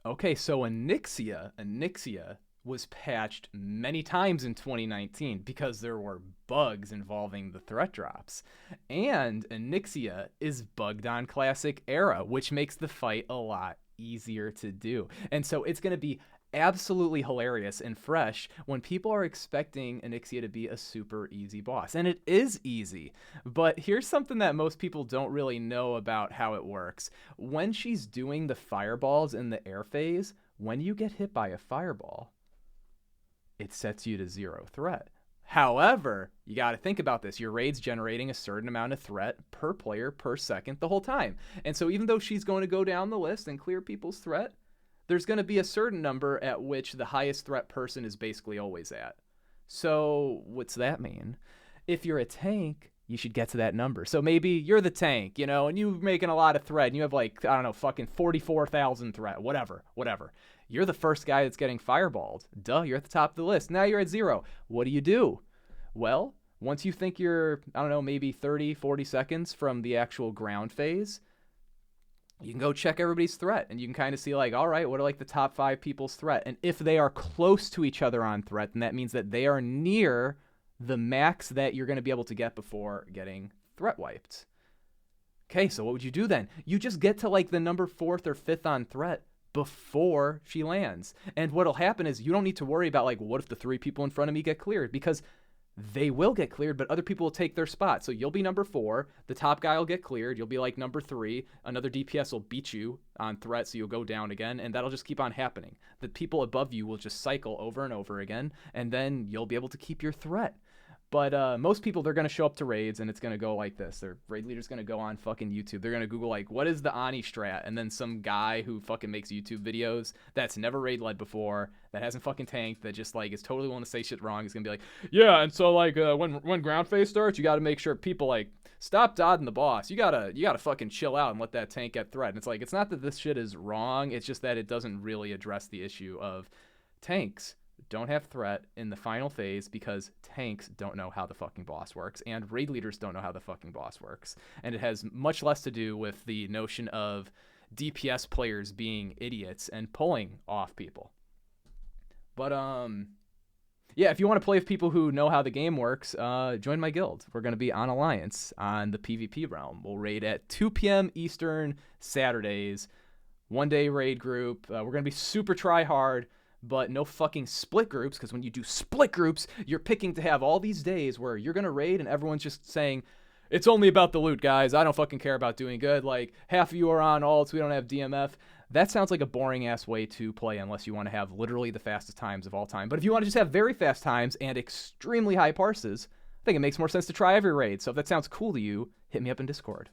Okay, so Onyxia was patched many times in 2019 because there were bugs involving the threat drops. And Onyxia is bugged on Classic Era, which makes the fight a lot easier to do. And so it's going to be absolutely hilarious and fresh when people are expecting Onyxia to be a super easy boss. And it is easy. But here's something that most people don't really know about how it works. When she's doing the fireballs in the air phase, when you get hit by a fireball, it sets you to 0 threat. However, you got to think about this. Your raid's generating a certain amount of threat per player per second the whole time. And so even though she's going to go down the list and clear people's threat, there's going to be a certain number at which the highest threat person is basically always at. So what's that mean? If you're a tank, you should get to that number. So maybe you're the tank, and you're making a lot of threat, and you have like, I don't know, fucking 44,000 threat, whatever. You're the first guy that's getting fireballed. Duh, you're at the top of the list. Now you're at 0. What do? Well, once you think you're, I don't know, maybe 30, 40 seconds from the actual ground phase, you can go check everybody's threat, and you can kind of see like, all right, what are like the top 5 people's threat? And if they are close to each other on threat, then that means that they are near the max that you're going to be able to get before getting threat wiped. Okay, so what would you do then? You just get to like the number 4th or 5th on threat before she lands. And what'll happen is you don't need to worry about like, what if the 3 people in front of me get cleared? Because they will get cleared, but other people will take their spot. So you'll be number 4. The top guy will get cleared. You'll be like number 3. Another DPS will beat you on threat, so you'll go down again, and that'll just keep on happening. The people above you will just cycle over and over again, and then you'll be able to keep your threat. But most people, they're going to show up to raids, and it's going to go like this. Their raid leader's going to go on fucking YouTube. They're going to Google, like, what is the Ani strat? And then some guy who fucking makes YouTube videos that's never raid led before, that hasn't fucking tanked, that just, like, is totally willing to say shit wrong, is going to be like, yeah, and so, like, when ground phase starts, you got to make sure people, like, stop dodding the boss. You gotta fucking chill out and let that tank get threat. And it's like, it's not that this shit is wrong. It's just that it doesn't really address the issue of tanks don't have threat in the final phase because tanks don't know how the fucking boss works, and raid leaders don't know how the fucking boss works. And it has much less to do with the notion of DPS players being idiots and pulling off people. But yeah, if you want to play with people who know how the game works, join my guild. We're going to be on Alliance on the PvP realm. We'll raid at 2 p.m. Eastern Saturdays. 1-day raid group. We're going to be super try hard, but no fucking split groups, because when you do split groups, you're picking to have all these days where you're going to raid and everyone's just saying, it's only about the loot, guys. I don't fucking care about doing good. Like, half of you are on ults. We don't have DMF. That sounds like a boring-ass way to play unless you want to have literally the fastest times of all time. But if you want to just have very fast times and extremely high parses, I think it makes more sense to try every raid. So if that sounds cool to you, hit me up in Discord.